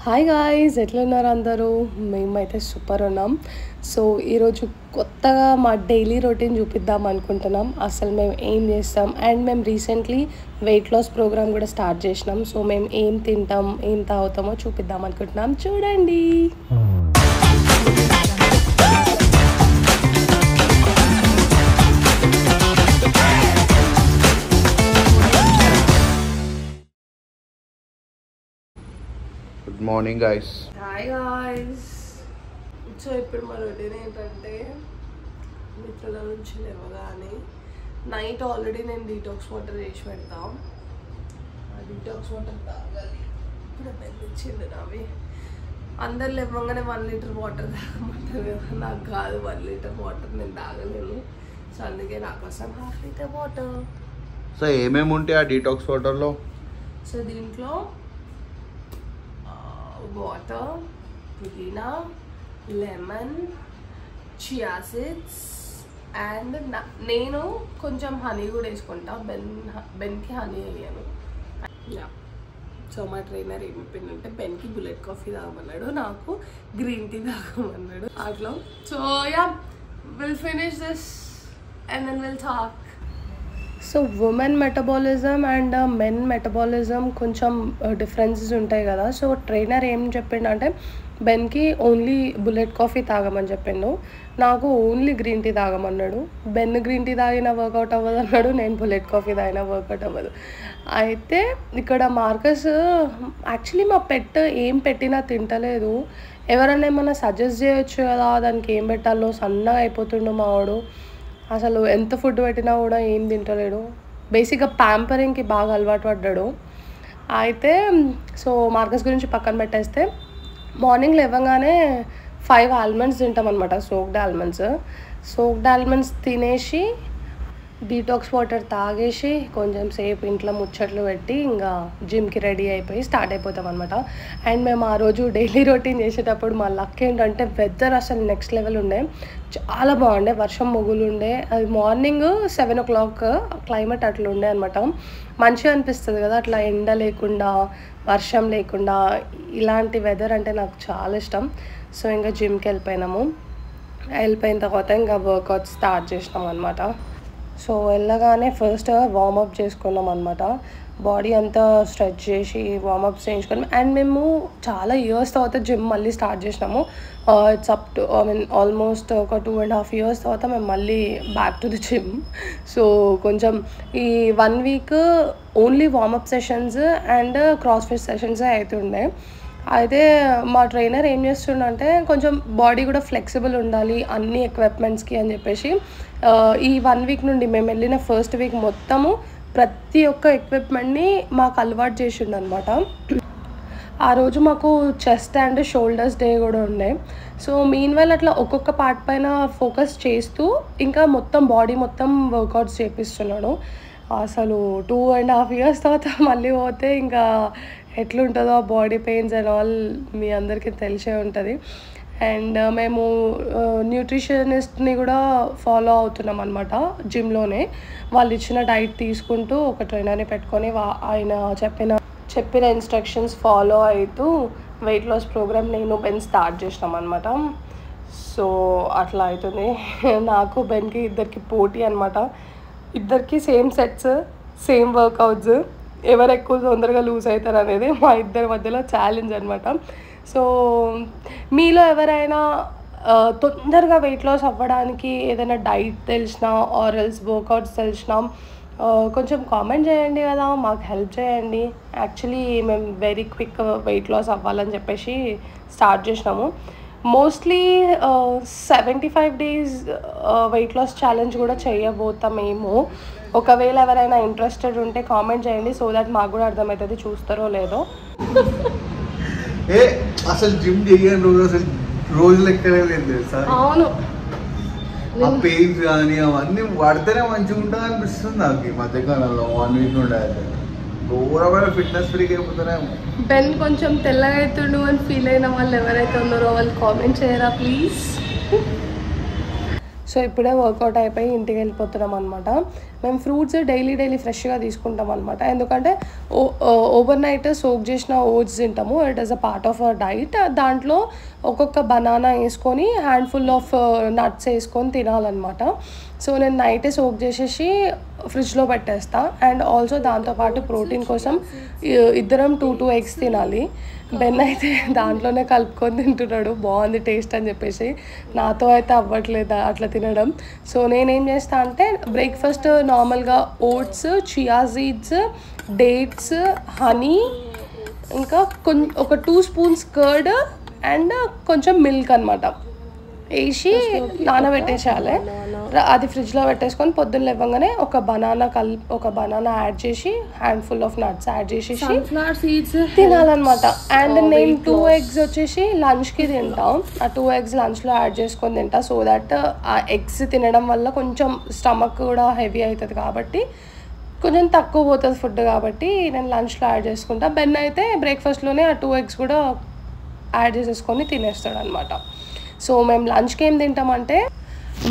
Hi guys, ఎట్లున్నారు అందరూ? మేమైతే సూపర్ ఉన్నాం. సో ఈరోజు కొత్తగా మా డైలీ రొటీన్ చూపిద్దాం అనుకుంటున్నాం. అసలు మేము ఏం చేస్తాం అండ్ మేము రీసెంట్లీ వెయిట్ లాస్ ప్రోగ్రామ్ కూడా స్టార్ట్ చేసినాం. సో మేము ఏం తింటాం, ఏం తాగుతామో చూపిద్దాం అనుకుంటున్నాం. చూడండి. Good morning guys. Hi guys. So ఇప్పుడు మా రొటీన్ ఏంటంటే నిద్రల నుంచి లేవగానే నైట్ ఆల్రెడీ నేను డీటాక్స్ వాటర్ చేసి పెడతాం. ఆ డీటాక్స్ వాటర్ తాగాలి. ఇప్పుడు బెల్లిచ్చింది నావి. అందరు లేవగానే 1 లీటర్ వాటర్ తాగమంటారు కదా, నాకు కాదు 1 లీటర్ వాటర్ నేను తాగలేను. సో అందుకే నా కోసం 1/2 లీటర్ వాటర్. సో ఏమేమి ఉంటాయి ఆ డీటాక్స్ వాటర్లో? సో దీంట్లో వాటర్, పుదీనా, లెమన్, చియా సీడ్స్ అండ్ నేను కొంచెం హనీ కూడా వేసుకుంటా. బెన్కి హనీ వేయను. సో మా ట్రైనర్ ఏం చెప్పిందంటే బెన్కి బుల్లెట్ కాఫీ తాగమన్నాడు, నాకు గ్రీన్ టీ తాగమన్నాడు అట్లా. So yeah, will finish this and then will talk. So women metabolism and men metabolism కొంచెం డిఫరెన్సెస్ ఉంటాయి కదా. సో ట్రైనర్ ఏం చెప్పిండంటే బెన్కి ఓన్లీ బుల్లెట్ కాఫీ తాగమని చెప్పిండు, నాకు ఓన్లీ గ్రీన్ టీ తాగమన్నాడు. బెన్ గ్రీన్ టీ తాగినా వర్కౌట్ అవ్వదు అన్నాడు, నేను బుల్లెట్ కాఫీ తాగినా వర్కౌట్ అవ్వదు. అయితే ఇక్కడ మార్కస్ యాక్చువల్లీ మా పెట్ ఏం పెట్టినా తింటలేదు. ఎవరైనా ఏమన్నా సజెస్ట్ చేయొచ్చు కదా దానికి ఏం పెట్టాలో. సన్నగా అయిపోతుండు మా వాడు. అసలు ఎంత ఫుడ్ పెట్టినా కూడా ఏం తింటలేడు. బేసిక్గా ప్యాంపరింగ్కి బాగా అలవాటు పడ్డాడు. అయితే సో మార్కస్ గురించి పక్కన పెట్టేస్తే మార్నింగ్ లేవగానే 5 ఆల్మండ్స్ తింటాం అనమాట. సోక్డ్ ఆల్మండ్స్ తినేసి డీటాక్స్ వాటర్ తాగేసి కొంచెం సేపు ఇంట్లో ముచ్చట్లు పెట్టి ఇంకా జిమ్కి రెడీ అయిపోయి స్టార్ట్ అయిపోతాం అనమాట. అండ్ మేము ఆ రోజు డైలీ రొటీన్ చేసేటప్పుడు మా లక్ ఏంటంటే వెదర్ అసలు నెక్స్ట్ లెవెల్ ఉండే, చాలా బాగుండే. వర్షం మొగులు ఉండే. అది మార్నింగ్ 7 o'clock క్లైమేట్ అట్లా ఉండే అనమాట. మంచిగా అనిపిస్తుంది కదా అట్లా, ఎండ లేకుండా వర్షం లేకుండా. ఇలాంటి వెదర్ అంటే నాకు చాలా ఇష్టం. సో ఇంకా జిమ్కి వెళ్ళిపోయిన తర్వాత ఇంకా వర్కౌట్ స్టార్ట్ చేసినాం అనమాట. సో వెళ్ళగానే ఫస్ట్ వార్మప్ చేసుకున్నాం అనమాట. బాడీ అంతా స్ట్రెచ్ చేసి వార్మప్స్ చేయించుకున్నాం. అండ్ మేము చాలా ఇయర్స్ తర్వాత జిమ్ మళ్ళీ స్టార్ట్ చేసినాము. ఇట్స్ అప్ టు ఆల్మోస్ట్ ఒక 2.5 years తర్వాత మేము మళ్ళీ back to the gym. So కొంచెం ఈ 1 week only warm up sessions and CrossFit సెషన్సే అవుతుండే. అయితే మా ట్రైనర్ ఏం చేస్తుండంటే కొంచెం బాడీ కూడా ఫ్లెక్సిబుల్ ఉండాలి అన్ని ఎక్విప్మెంట్స్కి అని చెప్పేసి ఈ 1 week నుండి మేము వెళ్ళిన ఫస్ట్ వీక్ మొత్తము ప్రతి ఒక్క ఎక్విప్మెంట్ని మాకు అలవాటు చేసిండు అనమాట. ఆ రోజు మాకు చెస్ట్ అండ్ షోల్డర్స్ డే కూడా ఉండే. సో మీన్వైల్ అట్లా ఒక్కొక్క పార్ట్ పైన ఫోకస్ చేస్తూ ఇంకా మొత్తం బాడీ మొత్తం వర్కౌట్స్ చేపిస్తున్నాడు. అసలు 2.5 years తర్వాత మళ్ళీ పోతే ఇంకా ఎట్లుంటుందో ఆ బాడీ పెయిన్స్ అండ్ ఆల్ మీ అందరికీ తెలిసే ఉంటుంది. అండ్ మేము న్యూట్రిషనిస్ట్ని కూడా ఫాలో అవుతున్నాం అనమాట జిమ్లోనే. వాళ్ళు ఇచ్చిన డైట్ తీసుకుంటూ ఒక ట్రైనర్ని పెట్టుకొని ఆయన చెప్పిన ఇన్స్ట్రక్షన్స్ ఫాలో అవుతూ వెయిట్ లాస్ ప్రోగ్రామ్ నేను బెన్ స్టార్ట్ చేసినాం అనమాట. సో అట్లా అవుతుంది. నాకు బెన్కి ఇద్దరికి పోటీ అనమాట. ఇద్దరికి సేమ్ సెట్స్, సేమ్ వర్కౌట్స్, ఎవరు ఎక్కువ తొందరగా లూజ్ అవుతారు అనేది మా ఇద్దరి మధ్యలో ఛాలెంజ్ అనమాట. సో మీలో ఎవరైనా తొందరగా వెయిట్ లాస్ అవ్వడానికి ఏదైనా డైట్ తెలిసినా ఆర్ ఎల్స్ వర్కౌట్స్ తెలిసినా కొంచెం కామెంట్ చేయండి కదా, మాకు హెల్ప్ చేయండి. యాక్చువల్లీ మేము వెరీ క్విక్ వెయిట్ లాస్ అవ్వాలని చెప్పేసి స్టార్ట్ చేసినాము. Mostly 75 days weight loss challenge కూడా చేయబోతామేమో. ఒకవేళ ఎవరైనా ఇంట్రెస్టెడ్ ఉంటే కామెంట్ చేయండి, సో దట్ మాకు కూడా అర్థమవుతుంది చూస్తారో లేదో. అసలు జిమ్ చేయని రోజు అసలు రోజులు ఎక్కలేదు తెలుసా. అవును, ఆ పెయిన్స్ కానీ అవన్నీ పడితేనే మంచిగా ఉంటుంది అనిపిస్తుంది నాకు ఈ మధ్యకాలంలో. 1 week నుండి ఘోరమైన ఫిట్నెస్ ఫ్రీక్ అయిపోతున్నాము. బెన్ కొంచెం తెల్లగా అవుతుండు అని ఫీల్ అయిన వాళ్ళు ఎవరైతే ఉన్నారో వాళ్ళు కామెంట్ చేయరా ప్లీజ్. సో ఇప్పుడే వర్కౌట్ అయిపోయి ఇంటికి వెళ్ళిపోతున్నాం అనమాట. మేము ఫ్రూట్స్ డైలీ ఫ్రెష్గా తీసుకుంటాం అనమాట. ఎందుకంటే ఓవర్ నైట్ సోక్ చేసిన ఓట్స్ తింటాము. It is a part of our diet. దాంట్లో ఒక్కొక్క బనానా వేసుకొని హ్యాండ్ఫుల్ ఆఫ్ నట్స్ వేసుకొని తినాలన్నమాట. సో నేను నైటే సోక్ చేసేసి ఫ్రిడ్జ్లో పెట్టేస్తా. అండ్ ఆల్సో దాంతోపాటు ప్రోటీన్ కోసం ఇద్దరం 2 eggs తినాలి. బెన్ అయితే దాంట్లోనే కలుపుకొని తింటున్నాడు, బాగుంది టేస్ట్ అని చెప్పేసి. నాతో అయితే అవ్వట్లేదు అట్లా తినడం. సో నేనేం చేస్తా అంటే బ్రేక్ఫాస్ట్ నార్మల్గా oats, chia seeds, dates, honey, ఇంకా ఒక 2 spoons కర్డ్ అండ్ కొంచెం మిల్క్ అనమాట వేసి నానబెట్టేసేయాలి. అది ఫ్రిడ్జ్లో పెట్టేసుకొని పొద్దున్న లేవగానే ఒక బనానా యాడ్ చేసి హ్యాండ్ఫుల్ ఆఫ్ నట్స్ యాడ్ చేసేసి తినాలన్నమాట. అండ్ నేను 2 eggs వచ్చేసి లంచ్కి తింటాం. ఆ 2 eggs లంచ్లో యాడ్ చేసుకొని తింటా. సో దట్ ఆ ఎగ్స్ తినడం వల్ల కొంచెం స్టమక్ కూడా హెవీ అవుతుంది కాబట్టి కొంచెం తక్కువ పోతుంది ఫుడ్, కాబట్టి నేను లంచ్లో యాడ్ చేసుకుంటా. బెన్ అయితే బ్రేక్ఫాస్ట్లోనే ఆ 2 eggs కూడా యాడ్ చేసేసుకొని తినేస్తాడు అనమాట. సో మేము లంచ్కి ఏం తింటామంటే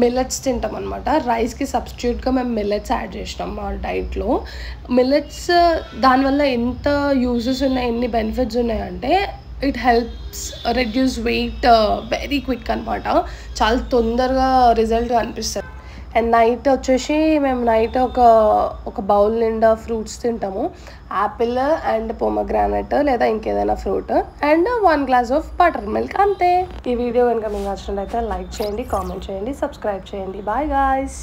మిల్లెట్స్ తింటాం అనమాట. రైస్కి సబ్స్టిట్యూట్గా మేము మిల్లెట్స్ యాడ్ చేసినాం మా డైట్లో. మిల్లెట్స్ దానివల్ల ఎంత యూజెస్ ఉన్నాయి, ఎన్ని బెనిఫిట్స్ ఉన్నాయంటే it helps reduce weight very quick అనమాట. చాలా తొందరగా రిజల్ట్ కనిపిస్తుంది. అండ్ నైట్ వచ్చేసి మేము నైట్ ఒక బౌల్ నిండా ఫ్రూట్స్ తింటాము. యాపిల్ అండ్ పొమగ్రానైట్ లేదా ఇంకేదైనా fruit and 1 glass of butter milk, అంతే. ఈ వీడియో కనుక మీకు నచ్చినట్లయితే లైక్ చేయండి, కామెంట్ చేయండి, సబ్స్క్రైబ్ చేయండి. Bye guys.